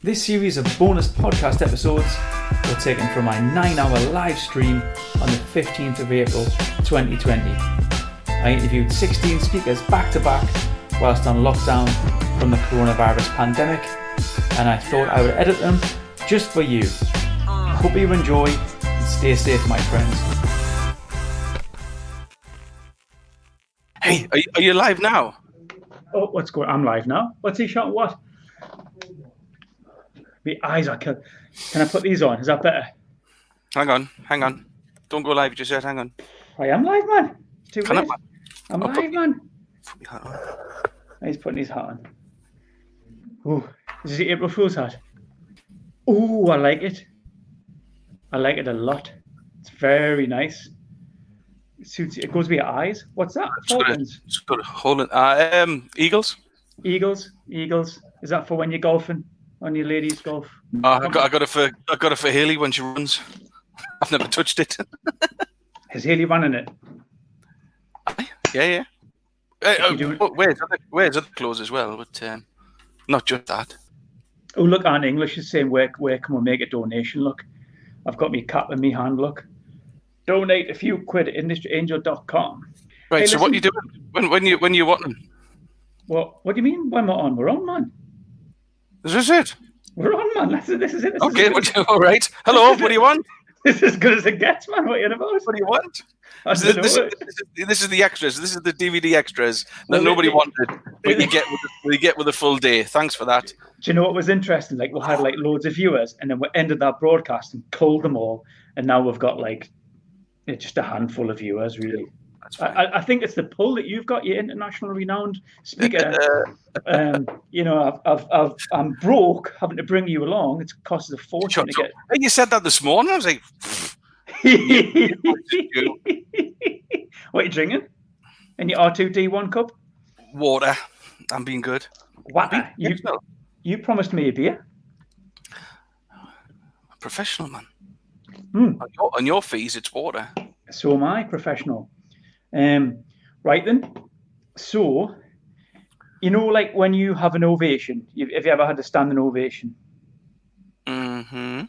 This series of bonus podcast episodes were taken from my 9-hour live stream on the 15th of April 2020. I interviewed 16 speakers back to back whilst on lockdown from the coronavirus pandemic, and I thought I would edit them just for you. Hope you enjoy and stay safe, my friends. Hey, are you live now? Oh, what's going on? I'm live now. What's he shouting? What? The eyes are killed. Can I put these on? Is that better? Hang on. Don't go live just yet, hang on. I am live, man. It's too late. I'm I'll live, man. Put my hat on. He's putting his hat on. Ooh, this is the April Fool's hat. Ooh, I like it. I like it a lot. It's very nice. It suits. It goes with your eyes. What's that? Falcons. It's got a hole in. Eagles. Eagles. Is that for when you're golfing on your ladies' golf? I got it for Haley when she runs. I've never touched it. Has Haley running it? Yeah. Where's other clothes as well, but not just that. Oh, look, Aunt English is saying, where can we make a donation? Look, I've got me cap in me hand, look. Donate a few quid at industryangel.com. Right, hey, so what are you doing when you wanting? What do you mean? When we're on? We're on, man. Is this it? We're on, man. This is it. Okay, all right. Hello, what do you want? This is as good as it gets, man. What are you about? What do you want? This This is the extras. This is the DVD extras that nobody wanted. But you get with a full day. Thanks for that. Do you know what was interesting? Like, we had loads of viewers, and then we ended that broadcast and culled them all, and now we've got just a handful of viewers, really. I think it's the pull that you've got, your international renowned speaker. I'm broke having to bring you along. It's cost us a fortune to get. Hey, you said that this morning. I was like, what are you drinking? In your R2D1 cup? Water. I'm being good. What? You promised me a beer. Professional, man. On your fees, it's water. So am I, professional. Right then. So, like when you have an ovation, have you ever had a standing ovation? Mm-hmm.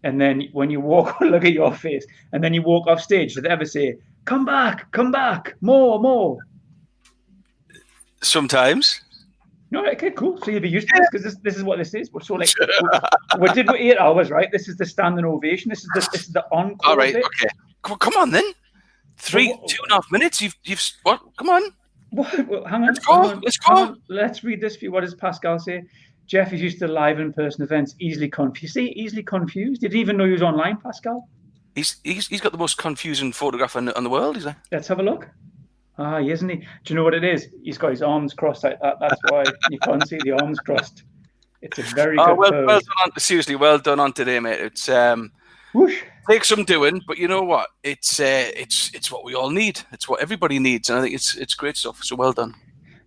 And then when you walk, look at your face, and then you walk off stage, did they ever say, come back, more? Sometimes. No, okay, cool. So you'll be used to this because this is what this is. So we did 8 hours, right? This is the standing ovation. This is the encore. All right, bit. okay. Come on then. 2.5 minutes. You've what? Come on. Well, hang on. Let's go. Let's read this for you. What does Pascal say? Geoff is used to live in-person events, easily confused. You see, easily confused? You didn't even know he was online, Pascal? He's got the most confusing photograph in the world, is he? Let's have a look. Isn't he? Do you know what it is? He's got his arms crossed like that. That's why you can't see the arms crossed. It's a very good pose. Well done. Seriously, well done on today, mate. It's whoosh. Takes some doing, but you know what? It's what we all need. It's what everybody needs, and I think it's great stuff. So well done.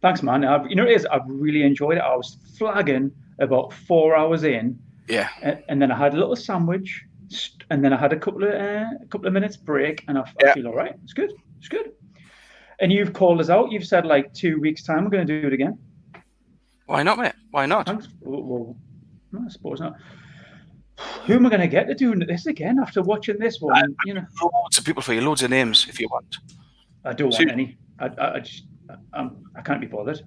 Thanks, man. It is. I've really enjoyed it. I was flagging about 4 hours in. Yeah. And then I had a little sandwich, and then I had a couple of minutes break, and I feel all right. It's good. And you've called us out. You've said 2 weeks' time we're going to do it again. Why not, mate? Why not? Thanks. Well, I suppose not. Who am I going to get to do this again after watching this one? Loads of people for you. Loads of names if you want. I don't want any. I can't be bothered.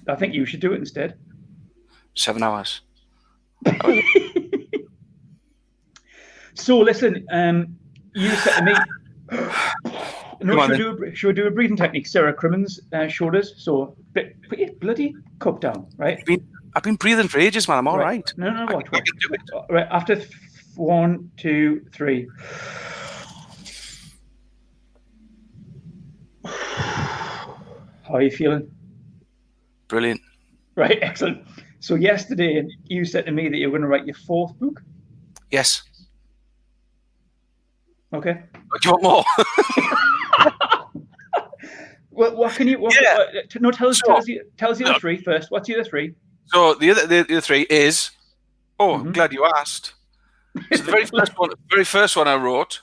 I think you should do it instead. 7 hours. So listen, you said to me. Should we do a breathing technique? Sarah Crimmins showed us. So put your bloody cup down, right? I've been breathing for ages, man. I'm all right. No, watch. I can do it. Right, after 1, 2, 3. How are you feeling? Brilliant. Right, excellent. So yesterday you said to me that you were going to write your 4th book. Yes. Okay. Do you want more? Well, what can you? Tell us the other 3 first. What's the other 3? So the other 3 is. I'm glad you asked. So the very first one I wrote,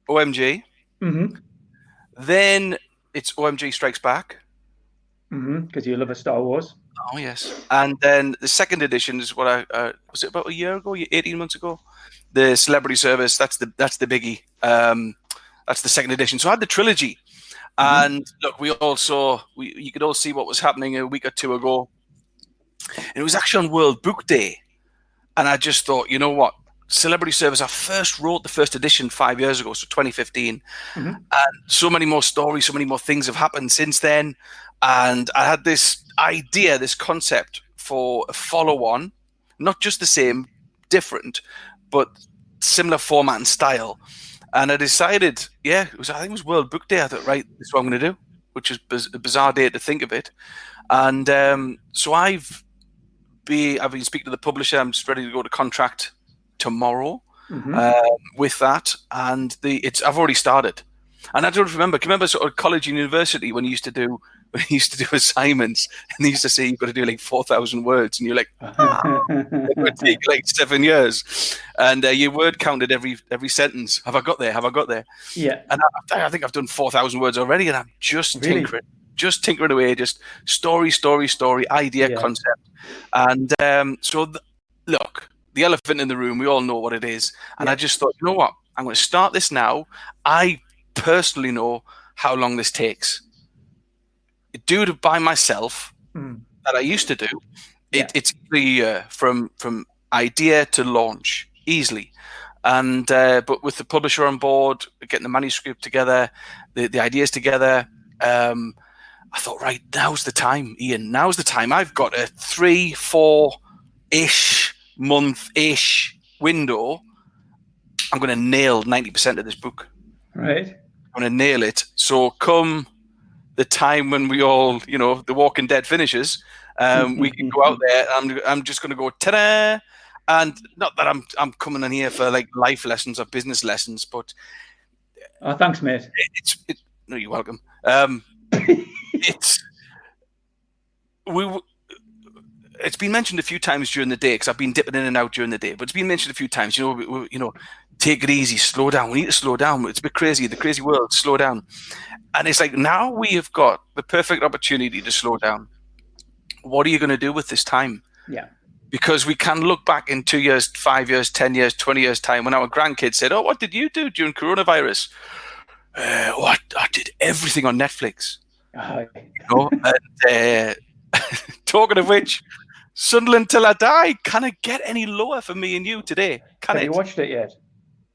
OMG. Mm-hmm. Then it's OMG Strikes Back. Because you love a Star Wars. Oh yes, and then the second edition is what I was it about a year ago, 18 months ago. The Celebrity Service. That's the biggie. That's the second edition. So I had the trilogy, and look, you could all see what was happening a week or two ago. And it was actually on World Book Day, and I just thought, you know what, Celebrity Service. I first wrote the first edition 5 years ago, so 2015, and so many more stories, so many more things have happened since then. And I had this idea, this concept for a follow-on, not just the same, different, but similar format and style. And I decided, I think it was World Book Day. I thought, right, this is what I'm going to do, which is a bizarre day to think of it. And so I've been speaking to the publisher. I'm just ready to go to contract tomorrow with that, and I've already started. And I don't remember. Can you remember sort of college and university when you used to do assignments, and they used to say you've got to do like 4,000 words, and you're like, it would take like 7 years, and your word counted every sentence. Have I got there? Have I got there? Yeah. And I think I've done 4,000 words already, and I'm just tinkering away, just story, idea, concept, and look, the elephant in the room. We all know what it is, and I just thought, you know what? I'm going to start this now. I personally know how long this takes. Do it by myself that I used to do. It's from idea to launch easily, and but with the publisher on board, getting the manuscript together, the ideas together, I thought, right, now's the time, Ian. Now's the time. I've got a 3-4-ish month-ish window. I'm going to nail 90% of this book. Right. I'm going to nail it. So come the time when we all, The Walking Dead finishes, we can go out there. I'm just going to go ta-da, and not that I'm coming in here for like life lessons or business lessons, but thanks, mate. No, you're welcome. It's been mentioned a few times during the day, because I've been dipping in and out during the day. But it's been mentioned a few times. Take it easy, slow down. We need to slow down. It's a bit crazy, the crazy world. Slow down. And it's like, now we have got the perfect opportunity to slow down. What are you going to do with this time? Yeah. Because we can look back in 2 years, 5 years, 10 years, 20 years time, when our grandkids said, "Oh, what did you do during coronavirus?" I did everything on Netflix. And, talking of which, Sunderland Till I Die. Can it get any lower for me and you today? Have you watched it yet?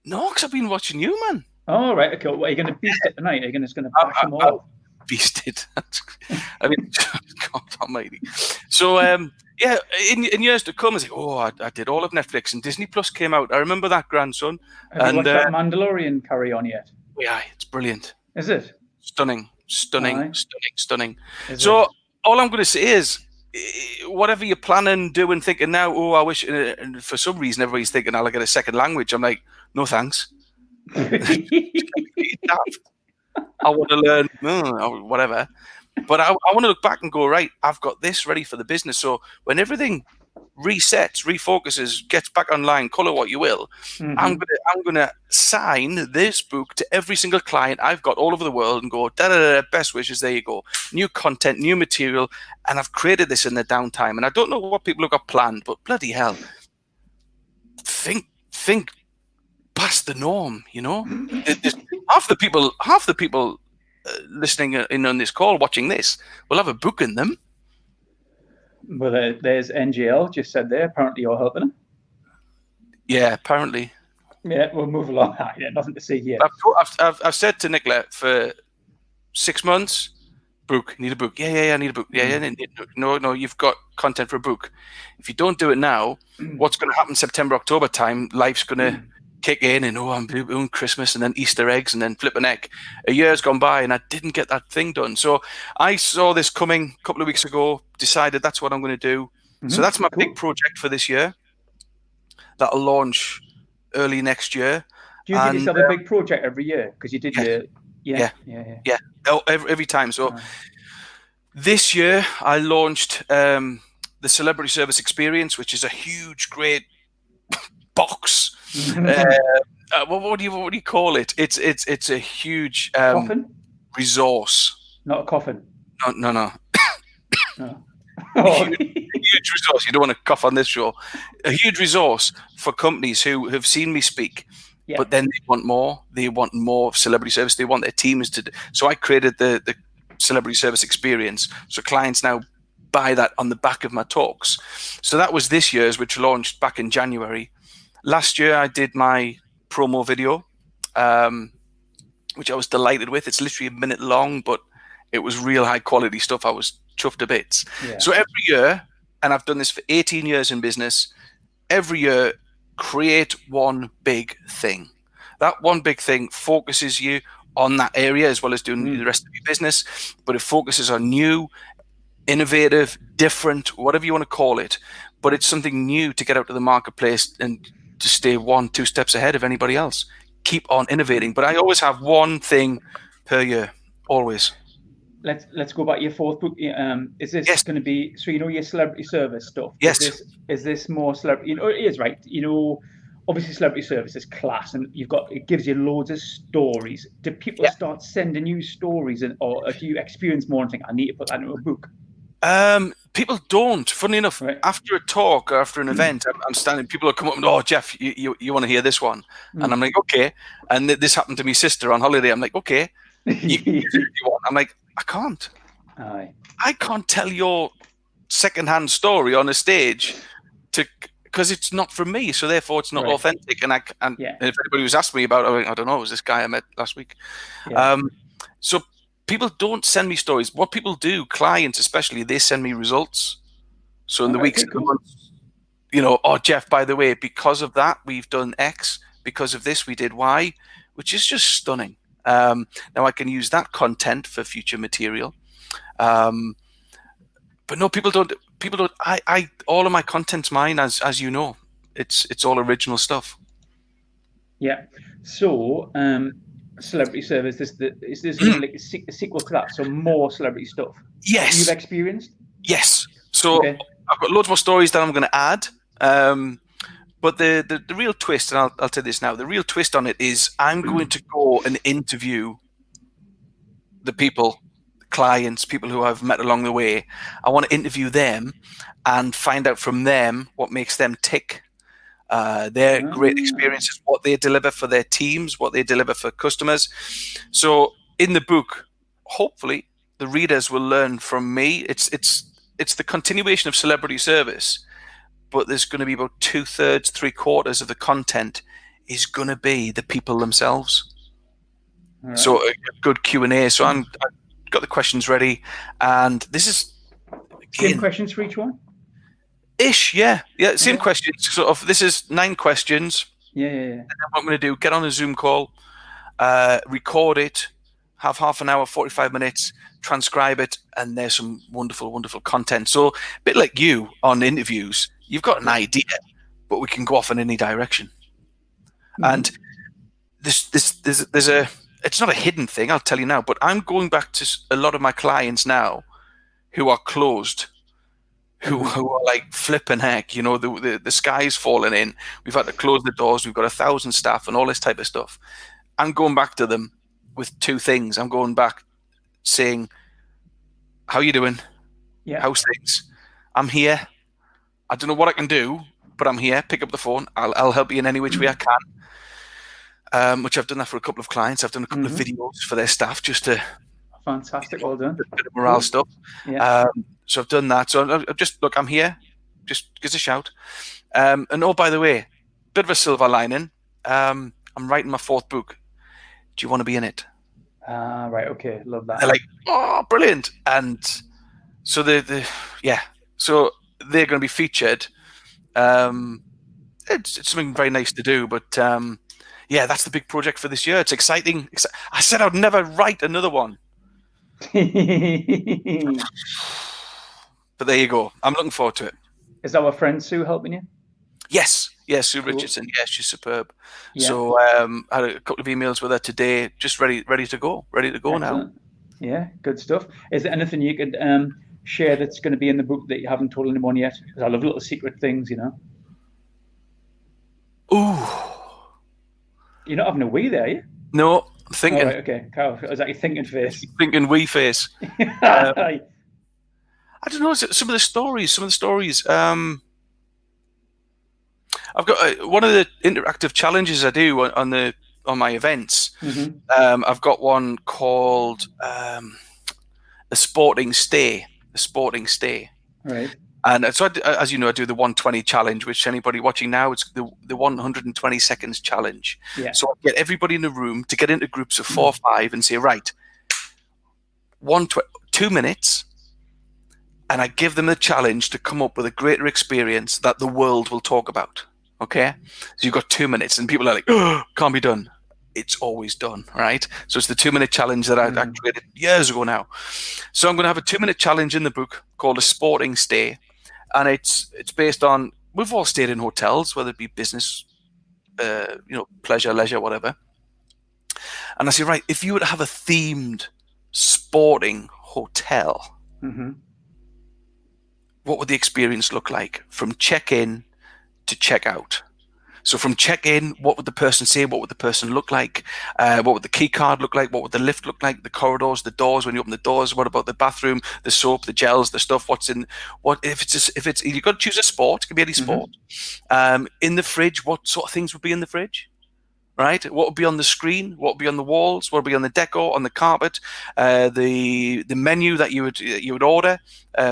No, because I've been watching you, man. Oh, right. Okay. Well, are you going to beast it tonight? Are you just going to bash them all? Beasted. I mean, God almighty. So, in years to come, it's like, I did all of Netflix, and Disney Plus came out. I remember that, grandson. Have you watched that Mandalorian carry on yet? Yeah, it's brilliant. Is it? Stunning. Is So, all I'm going to say is, whatever you're planning, doing, thinking now, I wish, and for some reason everybody's thinking I'll get a second language. I'm like, no thanks. I want to learn whatever, but I want to look back and go, right, I've got this ready for the business. So when everything resets, refocuses, gets back online, call it what you will, I'm gonna sign this book to every single client I've got all over the world and go, best wishes, there you go, new content, new material, and I've created this in the downtime. And I don't know what people have got planned, but bloody hell, think past the norm. Half the people listening in on this call, watching this, will have a book in them. Well, there's NGL just said there. Apparently, you're helping him. Yeah, apparently. Yeah, we'll move along. Yeah, nothing to see here. I've said to Nicola for 6 months, book, need a book. Yeah, I need a book. Yeah. No, you've got content for a book. If you don't do it now, what's going to happen September, October time? Life's going to kick in, and I'm doing Christmas and then Easter eggs and then flip a neck. A year's gone by and I didn't get that thing done. So I saw this coming a couple of weeks ago, decided that's what I'm going to do. So that's my big project for this year. That'll launch early next year. Do you give yourself a big project every year? Because you did Yeah. Every time. So this year I launched the Celebrity Service Experience, which is a huge, great box. What do you call it? It's a huge coffin? Resource. Not a coffin. No. No. Oh, huge resource. You don't want to cough on this show. A huge resource for companies who have seen me speak, yeah. but then they want more. They want more celebrity service. They want their teams to. So I created the celebrity service experience. So clients now buy that on the back of my talks. So that was this year's, which launched back in January. Last year, I did my promo video, which I was delighted with. It's literally a minute long, but it was real high quality stuff. I was chuffed to bits. Yeah. So every year, and I've done this for 18 years in business, every year, create one big thing. That one big thing focuses you on that area as well as doing the rest of your business, but it focuses on new, innovative, different, whatever you want to call it, but it's something new to get out to the marketplace and to stay 1-2 steps ahead of anybody else. Keep on innovating, but I always have one thing per year, always. Let's go back to your fourth book. Is this going to be, so your celebrity service stuff? Yes. Is this more celebrity? It is, right? Obviously celebrity service is class, and it gives you loads of stories. Do people start sending you stories, or do you experience more and think, I need to put that into a book? People don't. Funny enough, right. After a talk or after an event, I'm standing. People are coming up and, oh, Geoff, you want to hear this one? And I'm like, okay. And this happened to my sister on holiday. I'm like, okay. You want. I'm like, I can't. Aye. I can't tell your secondhand story on a stage because it's not from me. So therefore, it's not authentic. And if anybody was asking me about it, I don't know, it was this guy I met last week. Yeah. So people don't send me stories. What people do, clients especially, they send me results. So in the weeks and the months, oh, Geoff, by the way, because of that, we've done X. Because of this, we did Y, which is just stunning. Now I can use that content for future material. But no, people don't. I all of my content's mine, as you know. It's all original stuff. Yeah. So, celebrity service. Is this going to be like a sequel to that? So more celebrity stuff. Yes. You've experienced. Yes. So I've got loads more stories that I'm going to add. But the real twist, and I'll tell you this now, the real twist on it is I'm going to go and interview the people, clients, people who I've met along the way. I want to interview them and find out from them what makes them tick, their great experiences, what they deliver for their teams, what they deliver for customers. So in the book, hopefully the readers will learn from me. It's the continuation of celebrity service, but there's going to be about 2/3, 3/4 of the content is going to be the people themselves. Right. So a good Q&A. So I've got the questions ready, and this is same questions for each one. Yeah, same questions. Sort of. This is 9 questions. Yeah. And then what I'm going to do: get on a Zoom call, record it, have half an hour, 45 minutes, transcribe it, and there's some wonderful, wonderful content. So a bit like you on interviews. You've got an idea, but we can go off in any direction. And it's not a hidden thing, I'll tell you now, but I'm going back to a lot of my clients now who are closed, who are like flipping heck, the sky's falling in. We've had to close the doors. We've got 1,000 staff and all this type of stuff. I'm going back to them with 2 things. I'm going back saying, how you doing? Yeah. How's things? I'm here. I don't know what I can do, but I'm here. Pick up the phone. I'll help you in any which way I can. Which I've done that for a couple of clients. I've done a couple of videos for their staff just to... Fantastic, well done. A bit of morale stuff. Yeah. So I've done that. So I'm here. Just give us a shout. And oh, by the way, bit of a silver lining. I'm writing my 4th book. Do you want to be in it? Right. Okay. Love that. They're like, oh, brilliant. And so so they're going to be featured. It's something very nice to do, but that's the big project for this year. It's exciting. I said I'd never write another one. But there you go. I'm looking forward to it. Is our friend Sue helping you? Yes, Sue Richardson. Yeah, she's superb. Yeah. So I had a couple of emails with her today, just ready to go. Ready to go. Excellent. Now. Yeah, good stuff. Is there anything you could share that's going to be in the book that you haven't told anyone yet? Because I love little secret things, Ooh. You're not having a wee there, are you? No, I'm thinking. Oh, right, okay. Carl, is that your thinking face? Thinking wee face. I don't know. Some of the stories. I've got one of the interactive challenges I do on my events. I've got one called a sporting stay. A sporting stay. Right. And so, as you know, I do the 120 challenge, which anybody watching now, it's the 120 seconds challenge. Yeah. So I get everybody in the room to get into groups of 4 or 5 and say, right, 2 minutes, and I give them the challenge to come up with a greater experience that the world will talk about. Okay? So you've got 2 minutes, and people are like, oh, can't be done. It's always done, right? So it's the 2-minute challenge that I created years ago now. So I'm going to have a 2-minute challenge in the book called a sporting stay. And it's based on, we've all stayed in hotels, whether it be business, pleasure, leisure, whatever. And I say, right, if you were to have a themed sporting hotel, what would the experience look like from check-in to check-out? So from check-in, what would the person say? What would the person look like? What would the key card look like? What would the lift look like? The corridors, the doors, when you open the doors. What about the bathroom, the soap, the gels, the stuff? If it's you've got to choose a sport, it can be any sport. In the fridge, what sort of things would be in the fridge? Right? What would be on the screen? What would be on the walls? What would be on the deco, on the carpet? The menu that you would order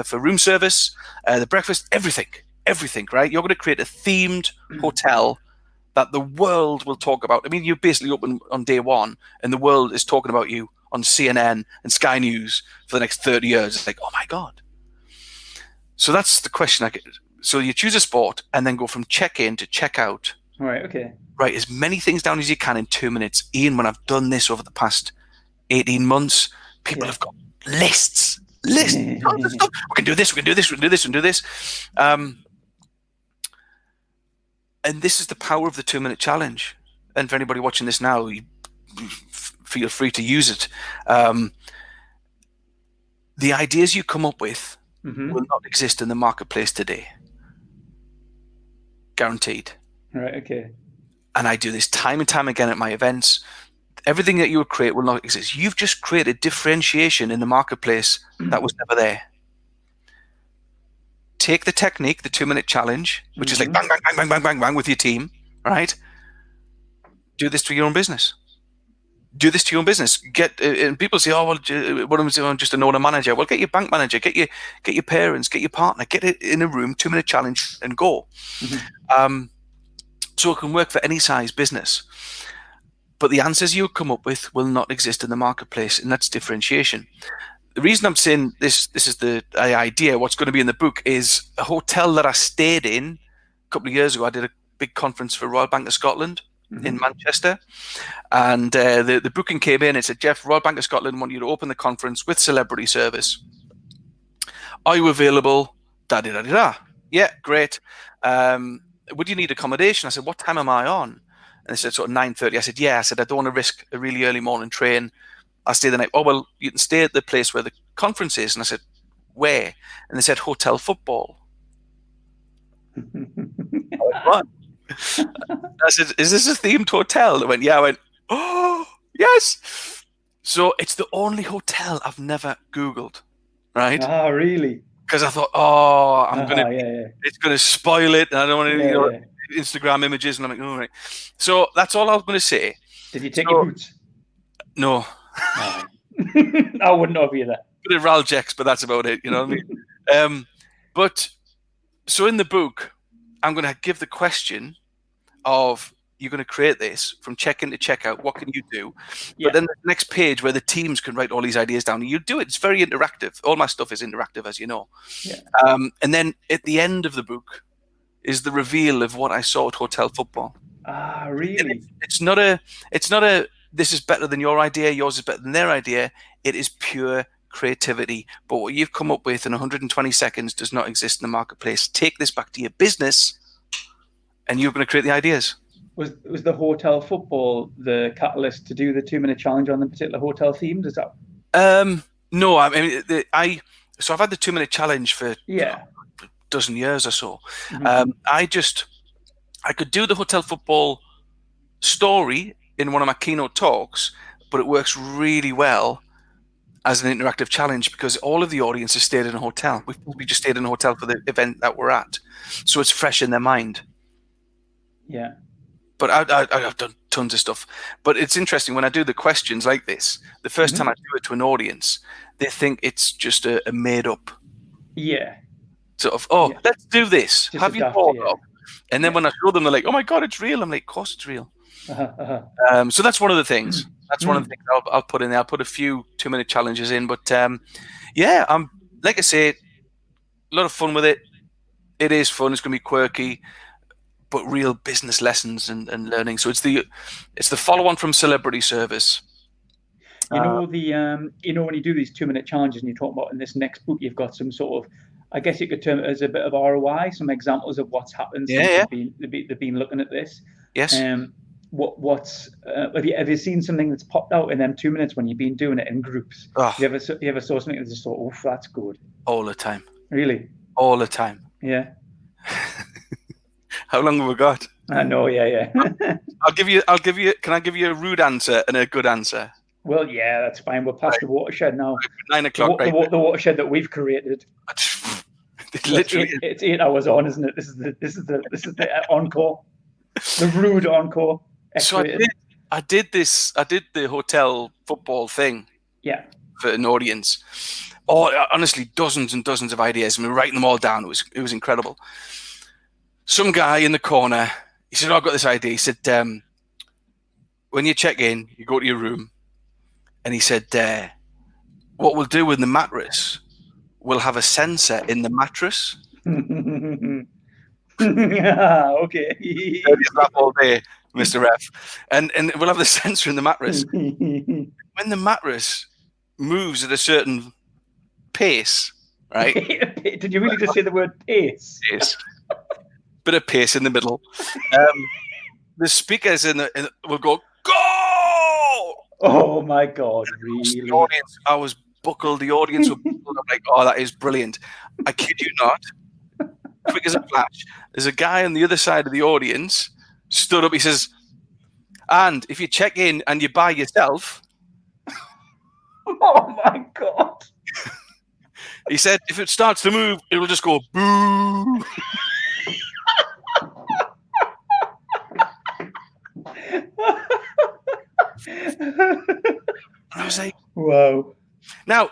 for room service, the breakfast, everything, right? You're going to create a themed hotel that the world will talk about. I mean, you basically open on day one and the world is talking about you on CNN and Sky News for the next 30 years. It's like, oh my God. So that's the question I get. So you choose a sport and then go from check-in to check-out. Right, okay. Write as many things down as you can in 2 minutes. Ian, when I've done this over the past 18 months, people have got lists. Tons of stuff. We can do this, we can do this, we can do this, we can do this. And this is the power of the 2-minute challenge. And for anybody watching this now, you feel free to use it. The ideas you come up with will not exist in the marketplace today. Guaranteed. Right, okay. And I do this time and time again at my events. Everything that you would create will not exist. You've just created differentiation in the marketplace that was never there. Take the technique, the 2-minute challenge, which is like bang, bang, bang, bang, bang, bang, bang with your team, right? Do this to your own business. Do this to your own business. And people say, oh, well, what am I doing? I'm just an owner manager. Well, get your bank manager, get your parents, get your partner, get it in a room, 2-minute challenge and go. So it can work for any size business. But the answers you come up with will not exist in the marketplace, and that's differentiation. The reason I'm saying this is the idea, what's going to be in the book, is a hotel that I stayed in a couple of years ago. I did a big conference for Royal Bank of Scotland in Manchester. And the booking came in. It said, Geoff, Royal Bank of Scotland want you to open the conference with celebrity service. Are you available? Da-da-da-da-da. Yeah, great. Would you need accommodation? I said, what time am I on? And they said, sort of 9:30. I said, yeah. I said, I don't want to risk a really early morning train. I'll stay the night. Oh, well, you can stay at the place where the conference is. And I said, where? And they said, Hotel Football. I went, what? I said, is this a themed hotel? They went, yeah. I went, oh, yes. So it's the only hotel I've never Googled, right? Ah, really? Because I thought, oh, it's going to spoil it. And I don't want any Instagram images. And I'm like, all right. So that's all I was going to say. Did you take your boots? No. I wouldn't have either. Bit of Raljecks, but that's about it. You know what I mean? But so in the book, I'm going to give the question of, you're going to create this from check-in to check-out. What can you do? Yeah. But then the next page where the teams can write all these ideas down, and you do it. It's very interactive. All my stuff is interactive, as you know. Yeah. And then at the end of the book is the reveal of what I saw at Hotel Football. Ah, really? It's not a this is better than your idea, yours is better than their idea. It is pure creativity. But what you've come up with in 120 seconds does not exist in the marketplace. Take this back to your business, and you're going to create the ideas. Was the Hotel Football the catalyst to do the 2-minute challenge on the particular hotel theme? Does that? No, I mean, so I've had the 2-minute challenge for a dozen years or so. I could do the Hotel Football story in one of my keynote talks, but it works really well as an interactive challenge because all of the audience has stayed in a hotel. We just stayed in a hotel for the event that we're at, so it's fresh in their mind. Yeah. But I've done tons of stuff. But it's interesting when I do the questions like this. The first time I do it to an audience, they think it's just a made up sort of. Oh, let's do this. Just Have you thought of? And then when I show them, they're like, "Oh my god, it's real!" I'm like, "Of course, it's real." So that's one of the things. That's one of the things I'll put in there. I'll put a few 2-minute challenges in. But yeah, I'm like I say, a lot of fun with it. It is fun. It's going to be quirky, but real business lessons and learning. So it's the follow-on from Celebrity Service. You know when you do these 2-minute challenges and you talk about in this next book, you've got some sort of, I guess you could term it as a bit of ROI, some examples of what's happened since they've been looking at this. Yes. Have you seen something that's popped out in them 2 minutes when you've been doing it in groups? Oh. You ever saw something that just thought, "Oh, that's good"? All the time. Really? All the time. Yeah. How long have we got? I know. Yeah. I'll give you. Can I give you a rude answer and a good answer? Well, yeah, that's fine. We're past the watershed now. 9 o'clock. The watershed that we've created. Literally, it's 8 hours on, isn't it? This is the encore, the rude encore. So I did the hotel football thing. Yeah. For an audience. Oh, honestly, dozens and dozens of ideas. I mean, writing them all down. It was incredible. Some guy in the corner, he said, I've got this idea. He said, when you check in, you go to your room. And he said, what we'll do with the mattress, we'll have a sensor in the mattress. Okay. Laugh all day, Mr. F. And we'll have the sensor in the mattress. When the mattress moves at a certain pace, right? Did you really just say the word pace? Pace. Bit of pace in the middle. The speakers will go, go! Oh my God, really? The audience, I was buckled. The audience were buckled. I'm like, oh, that is brilliant. I kid you not. Quick as a flash. There's a guy on the other side of the audience, stood up, he says, and if you check in and you buy yourself. Oh my God. He said, if it starts to move, it'll just go boo. I was like, wow. Now,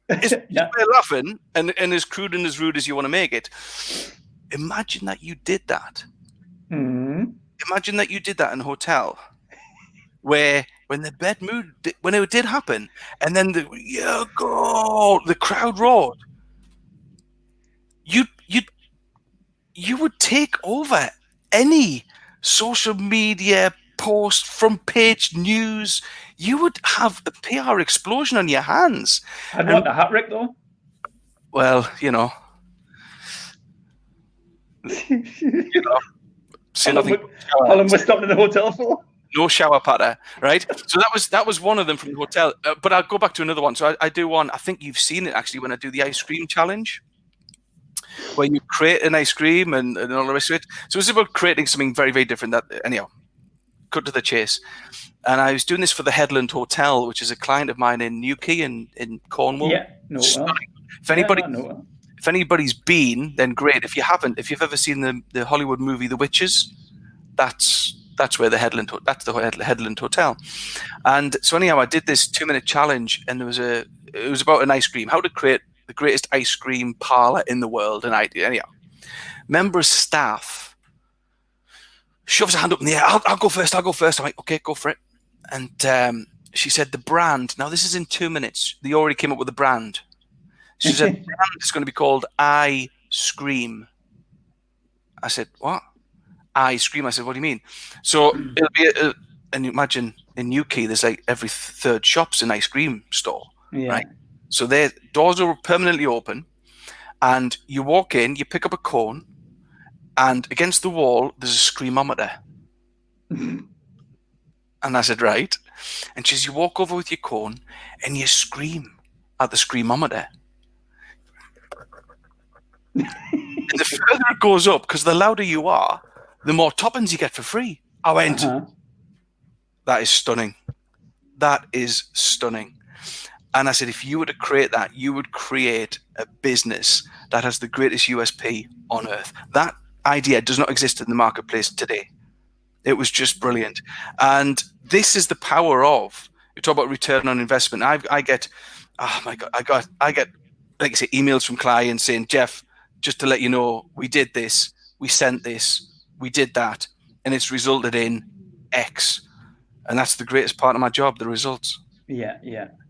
we're laughing and as crude and as rude as you want to make it. Imagine that you did that. Mm-hmm. Imagine that you did that in a hotel where when the bed moved, when it did happen, and then the crowd roared. You would take over any social media post, front page news. You would have a PR explosion on your hands. I'd want a hat trick though. Well, How long was stopping in the hotel for? No shower patter, right? So that was one of them from the hotel. But I'll go back to another one. So I do one. I think you've seen it actually when I do the ice cream challenge, where you create an ice cream and all the rest of it. So it's about creating something very, very different. Anyhow, cut to the chase. And I was doing this for the Headland Hotel, which is a client of mine in Newquay in Cornwall. Yeah, no. If anybody's been, then great. If you haven't, if you've ever seen the Hollywood movie The Witches, that's where the Headland Hotel. And so anyhow, I did this 2-minute challenge, and it was about an ice cream, how to create the greatest ice cream parlor in the world. And anyhow, member of staff shoves her hand up in the air. I'll go first. I'm like, okay, go for it. And she said the brand. Now this is in 2 minutes. They already came up with the brand. She said the brand is going to be called I Scream. I said, what? I Scream. I said, what do you mean? So it'll be and you imagine in Newquay, there's like every third shop's an ice cream store, right? So their doors are permanently open, and you walk in, you pick up a cone, and against the wall there's a screamometer. And I said, right. And she says, you walk over with your cone and you scream at the screamometer. And the further it goes up, because the louder you are, the more toppings you get for free. I went, that is stunning. That is stunning. And I said, if you were to create that, you would create a business that has the greatest USP on earth. That idea does not exist in the marketplace today. It was just brilliant. And this is the power of, you talk about return on investment. I get, oh my God, I get, like I say, emails from clients saying, Geoff, just to let you know, we did this, we sent this, we did that, and it's resulted in X. And that's the greatest part of my job, the results. Yeah.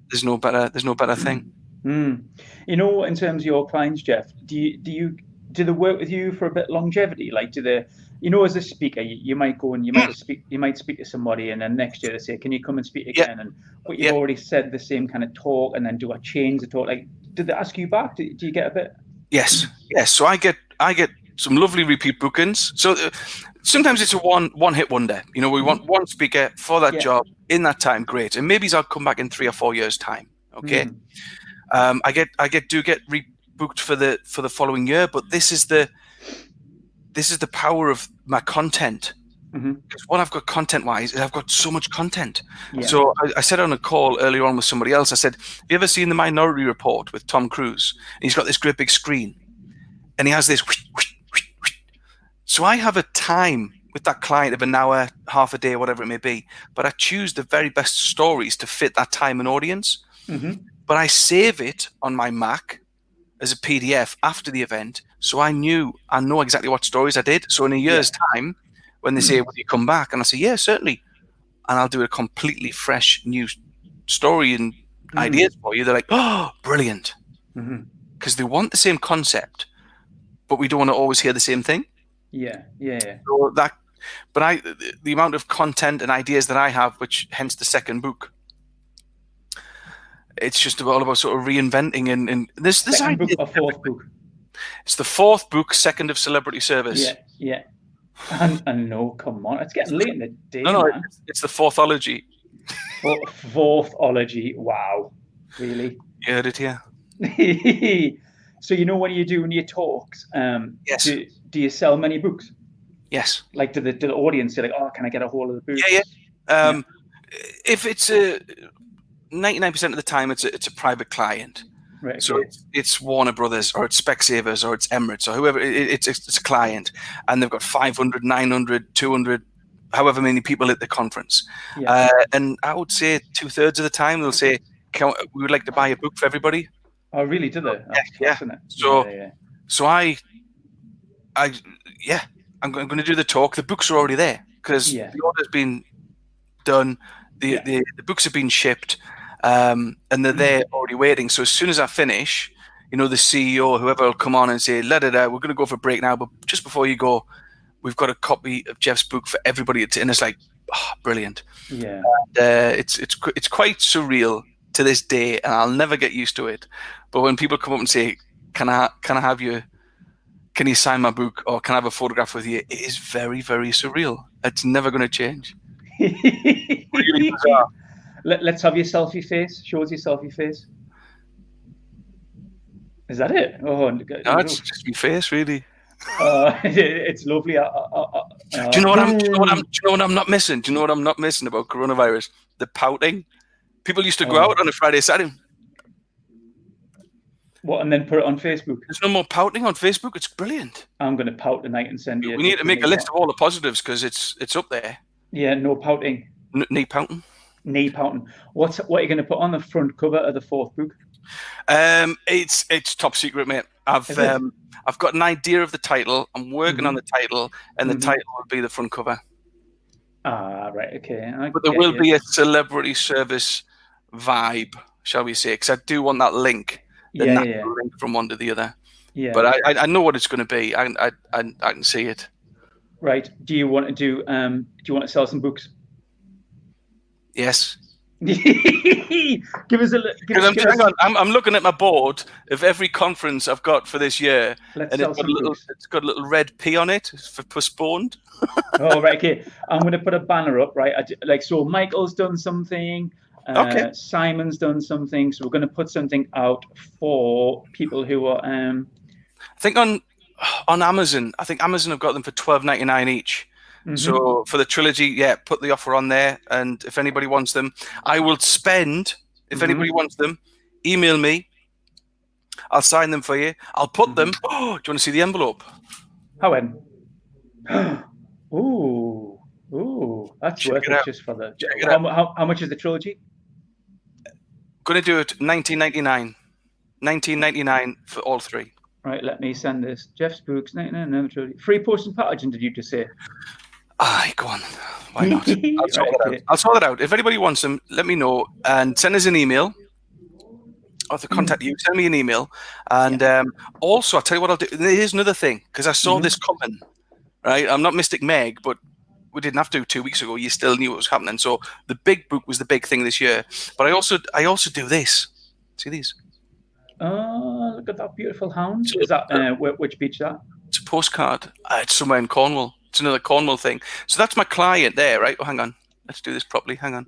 There's no better thing. You know, in terms of your clients, Geoff, do they work with you for a bit longevity? Like, do they, you know, as a speaker, you might go and you might speak to somebody, and then next year they say, "Can you come and speak again?" And but you've already said the same kind of talk, and then do I change the talk? Like, did they ask you back? Do you get a bit? Yes. So I get some lovely repeat bookings. So sometimes it's a one hit wonder. You know, we want one speaker for that job in that time. Great, and maybe I'll come back in 3 or 4 years' time. Okay. I get rebooked for the following year, but this is the power of my content. Because what I've got content wise is I've got so much content. So I said on a call earlier on with somebody else, I said, have you ever seen The Minority Report with Tom Cruise? And he's got this great big screen and he has this. So I have a time with that client of an hour, half a day, whatever it may be, but I choose the very best stories to fit that time and audience. But I save it on my Mac as a PDF after the event. So I know exactly what stories I did. So in a year's time, when they say, will you come back? And I say, yeah, certainly. And I'll do a completely fresh new story and ideas for you. They're like, oh, brilliant. Because they want the same concept, but we don't want to always hear the same thing. Yeah. So the amount of content and ideas that I have, which hence the second book, it's just all about sort of reinventing and this second book or fourth book. It's the fourth book, second of Celebrity Service. Yeah. And no, come on, it's getting late in the day. No, it's the fourthology. Fourthology. Wow, really? You heard it here. So you know when you're doing your talks, yes. Do you sell many books? Yes. Like do the audience say like, oh, can I get a hold of the book? Yeah. If it's 99% of the time, it's a private client. Right. So it's Warner Brothers or it's Specsavers or it's Emirates or whoever. It's a client, and they've got 500, 900, 200, however many people at the conference. And I would say 2/3 of the time they'll say, we would like to buy a book for everybody. Oh, really? Do they? So I'm going to do the talk. The books are already there because the order's been done. The books have been shipped. And they're there already waiting. So as soon as I finish, you know, the CEO or whoever will come on and say, we're going to go for a break now, but just before you go, we've got a copy of Geoff's book for everybody. And it's like, oh, brilliant. Yeah. And, it's quite surreal to this day, and I'll never get used to it. But when people come up and say, can you sign my book or can I have a photograph with you? It is very, very surreal. It's never going to change. Really bizarre. Let's have your selfie face. Show us your selfie face. Is that it? Oh, no, it's just my face, really. It's lovely. Do you know what I'm not missing? Do you know what I'm not missing about coronavirus? The pouting. People used to go out on a Friday, Saturday. What, and then put it on Facebook? There's no more pouting on Facebook. It's brilliant. I'm going to pout tonight and send you. We need to make a list of all the positives because it's up there. Yeah, no pouting. Knee pouting. Knee pouting. What are you going to put on the front cover of the fourth book? It's top secret, mate. I've got an idea of the title. I'm working on the title, and the title will be the front cover. Ah, right, okay. But there will be a celebrity service vibe, shall we say? Because I do want that link, link from one to the other. Yeah. But I know what it's going to be. I can see it. Right. Do you want to sell some books? Yes. Give us a hang on. I'm looking at my board of every conference I've got for this year, and it's got a little red P on it for postponed. Oh, right. Okay. I'm going to put a banner up, right? So Michael's done something. Okay. Simon's done something. So we're going to put something out for people who are. I think on Amazon. I think Amazon have got them for $12.99 each. So for the trilogy, put the offer on there, and if anybody wants them, I will spend. If anybody wants them, email me. I'll sign them for you. I'll put them. Oh, do you want to see the envelope? How in? Ooh, that's Check worth it it out. just for the. Check it out. How much is the trilogy? Going to do it 19.99. 19.99 for all three. Right, let me send this. Jeff's books, 99 trilogy. Free post and packaging, did you just say? Aye, go on. Why not? I'll sort Right, it out. okay. I'll sort it out. If anybody wants them, let me know and send us an email. Or to contact you, send me an email. And also, I'll tell you what I'll do. Here's another thing, because I saw this coming. Right, I'm not Mystic Meg, but we didn't have to 2 weeks ago. You still knew what was happening. So the big book was the big thing this year. But I also do this. See these? Oh, look at that beautiful hound. Is that which beach that? It's a postcard. It's somewhere in Cornwall. It's another Cornwall thing. So that's my client there, right? Oh, hang on. Let's do this properly. Hang on.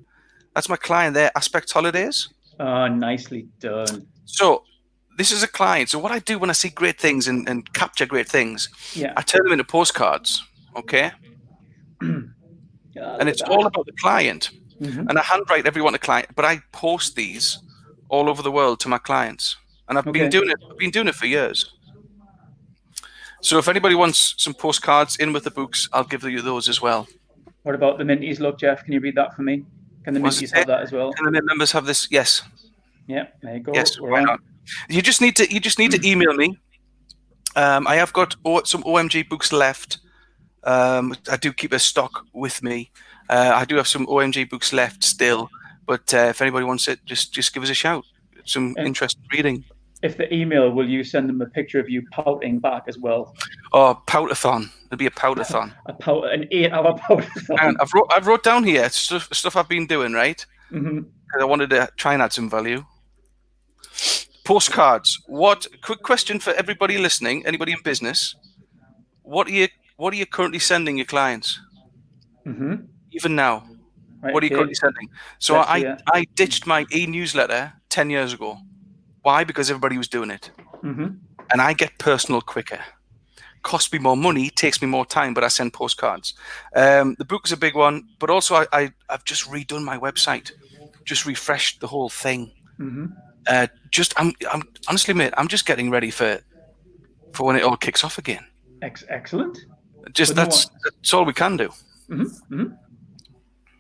That's my client there, Aspect Holidays. Oh, nicely done. So this is a client. So what I do when I see great things and capture great things, I turn them into postcards, okay? And it's all about the client. And I handwrite everyone a client, but I post these all over the world to my clients. And I've been doing it for years. So if anybody wants some postcards in with the books, I'll give you those as well. What about the Minties? Look, Jeff, can you read that for me? Can the Minties have that as well? Can the Mint members have this? Yes. Yeah, there you go. Yes, why not? You just need to email me. I have got some OMG books left. I do keep a stock with me. I do have some OMG books left still, but if anybody wants it, just give us a shout. Some interesting reading. If the email, will you send them a picture of you pouting back as well? Oh, poutathon. There'll be a poutathon. An 8-hour poutathon. And I've wrote down here stuff I've been doing, right? Because I wanted to try and add some value. Postcards. Quick question for everybody listening, anybody in business. What are you currently sending your clients? Even now. Right, what are you currently sending? So I ditched my e-newsletter 10 years ago. Why? Because everybody was doing it. And I get personal quicker. Costs me more money, takes me more time, but I send postcards. The book is a big one, but also I've just redone my website, just refreshed the whole thing. I'm honestly, mate, I'm just getting ready for when it all kicks off again. Excellent. That's all we can do.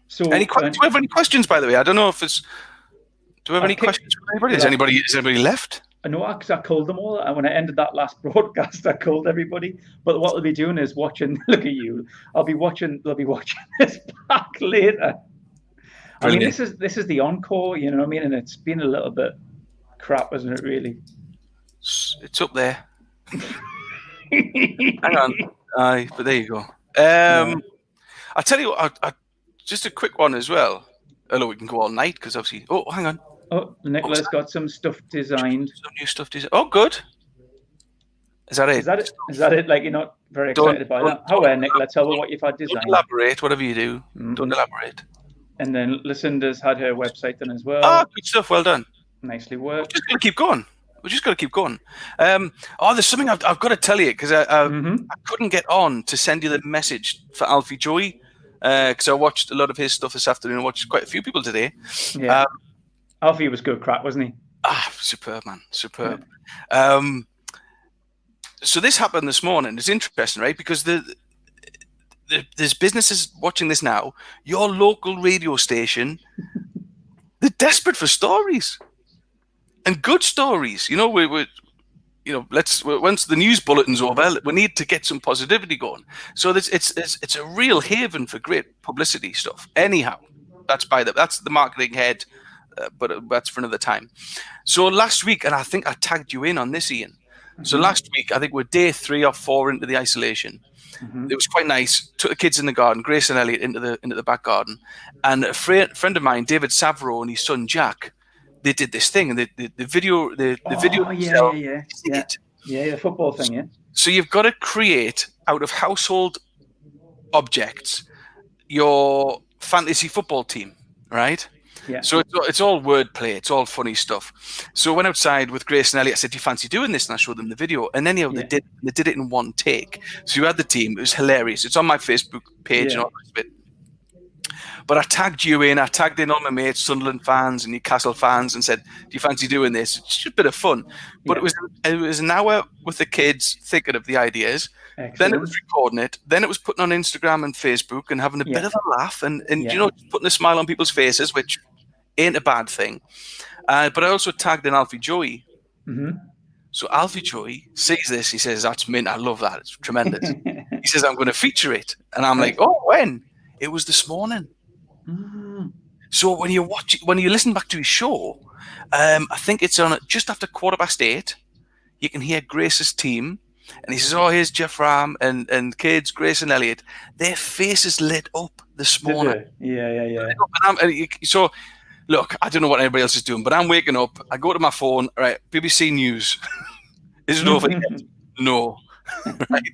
So, do we have any questions, by the way? I don't know if it's. Do we have any questions for anybody? Is anybody left? I know, because I called them all. And when I ended that last broadcast, I called everybody. But what they'll be doing is watching. Look at you. They'll be watching this back later. Brilliant. I mean, this is the encore. You know what I mean? And it's been a little bit crap, isn't it? Really. It's up there. Hang on. Aye, but there you go. I tell you what. Just a quick one as well. Although we can go all night because obviously. Oh, hang on. Oh, Nicola's got some stuff designed. Some new stuff designed. Oh, good. Is that it? Is that it? Like, you're not very excited by that? How Nicola? Tell me what you've had designed. Don't elaborate. Whatever you do, don't elaborate. And then Lucinda's had her website done as well. Oh, good stuff. Well done. Nicely worked. We're just going to keep going. There's something I've got to tell you because I couldn't get on to send you the message for Alfie Joey because I watched a lot of his stuff this afternoon. I watched quite a few people today. Yeah. Alfie was good crack, wasn't he? Superb, man. Superb. Yeah. So this happened this morning. It's interesting, right? Because there's businesses watching this now. Your local radio station, they're desperate for stories and good stories. You know, once the news bulletin's over, we need to get some positivity going. So it's a real haven for great publicity stuff. Anyhow, that's the marketing head. But that's for another time. So last week, and I think I tagged you in on this, Ian. So last week, I think we're day 3 or 4 into the isolation. It was quite nice. Took the kids in the garden, Grace and Elliot into the back garden, and a friend of mine, David Savro, and his son Jack, they did this thing, and the video. The football thing, yeah. So you've got to create out of household objects your fantasy football team, right? Yeah. So it's all wordplay. It's all funny stuff. So I went outside with Grace and Elliot. I said, "Do you fancy doing this?" And I showed them the video. And then they did it in one take. So you had the team. It was hilarious. It's on my Facebook page and all that bit. But I tagged you in. I tagged in all my mates, Sunderland fans and Newcastle fans, and said, "Do you fancy doing this?" It's just a bit of fun. But it was an hour with the kids thinking of the ideas. Excellent. Then it was recording it. Then it was putting on Instagram and Facebook and having a bit of a laugh and putting a smile on people's faces, which ain't a bad thing. But I also tagged in Alfie Joey. Mm-hmm. So Alfie Joey sees this. He says, "That's mint. I love that. It's tremendous." He says, "I'm going to feature it." And I'm like, "Oh, when?" It was this morning. Mm. So when you listen back to his show, I think it's on just after 8:15. You can hear Grace's team. And he says, "Oh, here's Geoff Ramm and kids, Grace and Elliot. Their faces lit up this morning." Yeah. So, look, I don't know what anybody else is doing, but I'm waking up. I go to my phone. Right, BBC News. Is it over yet? No. Right.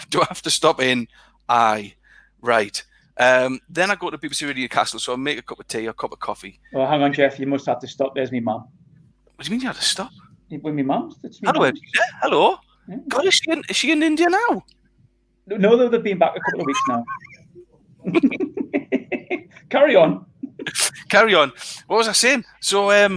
Do I have to stop in? Aye. Right. Then I go to BBC Radio Newcastle, so I make a cup of tea or a cup of coffee. Oh, hang on, Geoff. You must have to stop. There's me mum. What do you mean you have to stop? With me mum? Hello. Yeah, hello. Yeah. God, is she in India now? No, though they've been back a couple of weeks now. Carry on. What was I saying? So I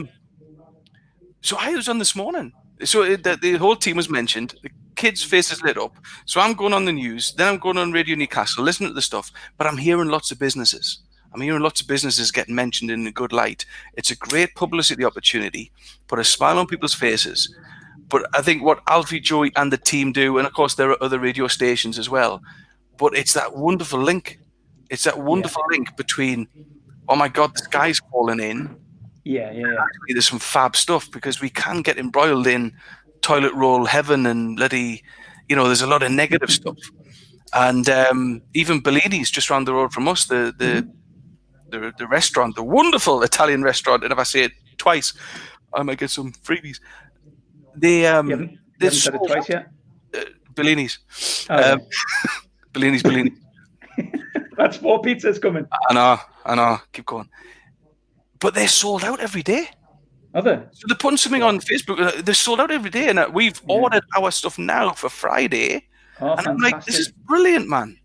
was on this morning. So the whole team was mentioned. The kids' faces lit up. So I'm going on the news. Then I'm going on Radio Newcastle, listening to the stuff. But I'm hearing lots of businesses. Getting mentioned in a good light. It's a great publicity opportunity. Put a smile on people's faces. But I think what Alfie Joey and the team do, and of course there are other radio stations as well, but it's that wonderful link. It's that wonderful link between, oh my God, the sky's falling in. Yeah. Actually, there's some fab stuff because we can get embroiled in toilet roll heaven and bloody, there's a lot of negative stuff. And even Bellini's just around the road from us, the restaurant, the wonderful Italian restaurant, and if I say it twice, I might get some freebies. You haven't said it twice yet? Bellini's. Oh, Bellini's. That's 4 pizzas coming. I know. Keep going. But they're sold out every day. Are they? So they're putting something on Facebook. They're sold out every day. And we've ordered our stuff now for Friday. Oh, and I'm like, this is brilliant, man.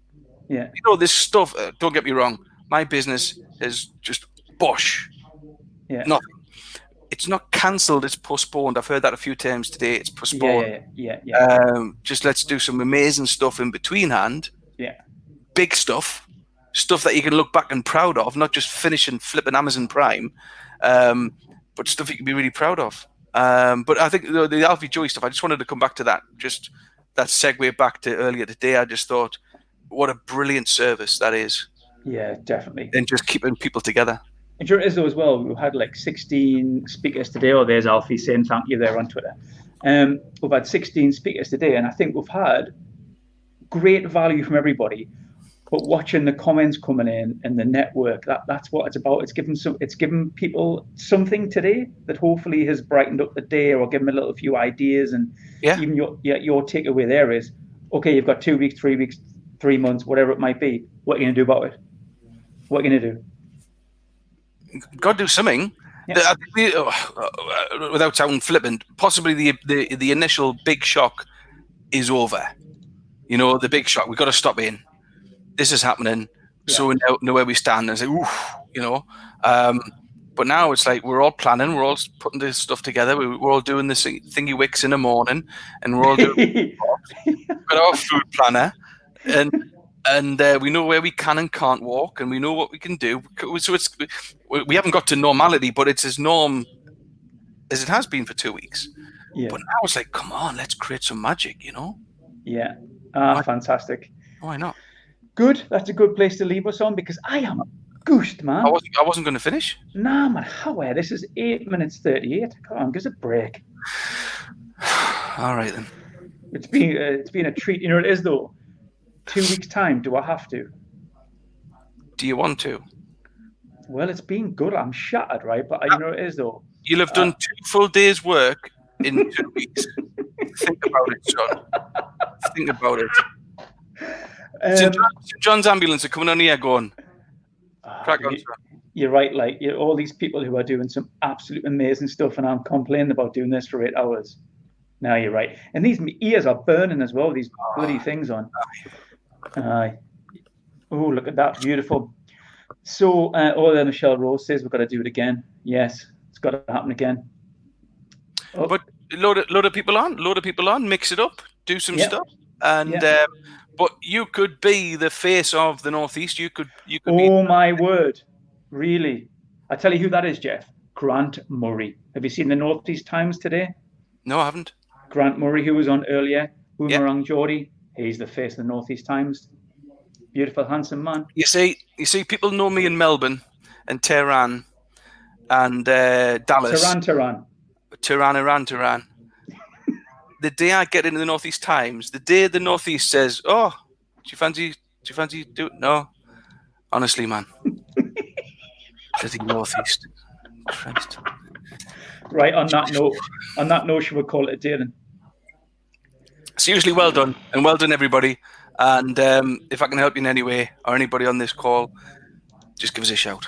Yeah. This stuff, don't get me wrong. My business is just bosh. Yeah. Nothing. It's not cancelled, it's postponed. I've heard that a few times today. It's postponed. Yeah. Just let's do some amazing stuff in between hand. Yeah. Big stuff that you can look back and proud of, not just finishing flipping Amazon Prime, but stuff you can be really proud of. But I think the Alfie Joey stuff, I just wanted to come back to that. Just that segue back to earlier today. I just thought, what a brilliant service that is. Yeah, definitely. And just keeping people together. And sure it is though as well. We've had like 16 speakers today. Oh, there's Alfie saying thank you there on Twitter. We've had 16 speakers today, and I think we've had great value from everybody. But watching the comments coming in and the network, that's what it's about. It's given people something today that hopefully has brightened up the day or given them a little few ideas. And even your takeaway there is, okay, you've got 2 weeks, 3 weeks, 3 months, whatever it might be. What are you going to do about it? What are you going to do? Got to do something. Yeah. Without sounding flippant, possibly the initial big shock is over. The big shock. We've got to stop in. This is happening. Yeah. So we know where we stand and say, oof, But now it's like we're all planning. We're all putting this stuff together. We're all doing this thingy wicks in the morning, and we're all doing. We've got our food planner, and we know where we can and can't walk, and we know what we can do. So we haven't got to normality, but it's as norm as it has been for 2 weeks. Yeah. But now it's like, come on, let's create some magic, Yeah. Fantastic. Why not? Good. That's a good place to leave us on because I am goosed, man. I wasn't going to finish. Nah, man. How? This is 8 minutes 38. Come on, give us a break. All right then. It's been a treat. It is though. 2 weeks time. Do I have to? Do you want to? Well, it's been good. I'm shattered, right? But it is though. You'll have done 2 full days' work in 2 weeks. Think about it, John. Think about it. St. John's ambulance are coming on here going, crack on, you're right. Like all these people who are doing some absolute amazing stuff, and I'm complaining about doing this for 8 hours. No, you're right. And these ears are burning as well. These bloody things on. Oh, look at that, beautiful. So, Michelle Rose says we've got to do it again. Yes, it's got to happen again. Oh, But load of people on, mix it up, do some Yeah. stuff, and but you could be the face of the Northeast. You could be. oh my word. Really? I tell you who that is, Geoff. Grant Murray. Have you seen the Northeast Times today? No, I haven't. Grant Murray, who was on earlier, Boomerang Geordie. He's the face of the Northeast Times. Beautiful, handsome man. You see, people know me in Melbourne and Tehran and Dallas. Tehran. Tehran. The day I get into the Northeast Times, the day the Northeast says, "Oh, do you fancy do it?" No, honestly, man. Bloody Northeast. Christ. Right, on that note, should we call it a day then? Seriously, well done, and well done, everybody. And if I can help you in any way, or anybody on this call, just give us a shout.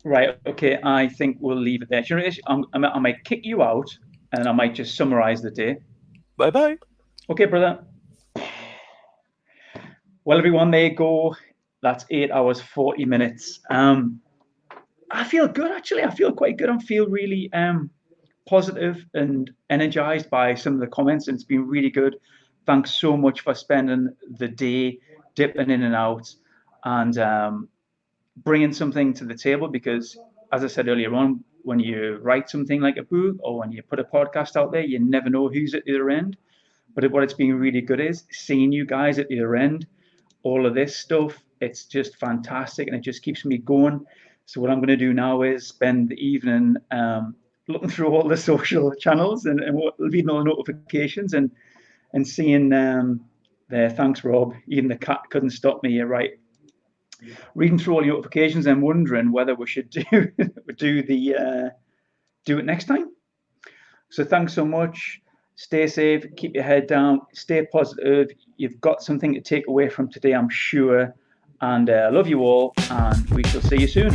Right, okay, I think we'll leave it there. Do you know what it is? I might kick you out, and I might just summarize the day. Bye-bye. Okay, brother. Well, everyone, there you go. That's 8 hours, 40 minutes. I feel good, actually. I feel quite good. I feel really positive and energized by some of the comments, and it's been really good. Thanks so much for spending the day dipping in and out and bringing something to the table, because, as I said earlier on, when you write something like a book or when you put a podcast out there, you never know who's at the other end. But what it's been really good is seeing you guys at the other end, all of this stuff. It's just fantastic, and it just keeps me going. So what I'm going to do now is spend the evening looking through all the social channels and reading all the notifications and seeing there. Thanks, Rob. Even the cat couldn't stop me. You're right. Reading through all the notifications and wondering whether we should do it next time. So thanks so much. Stay safe. Keep your head down. Stay positive. You've got something to take away from today, I'm sure. And I love you all, and we shall see you soon.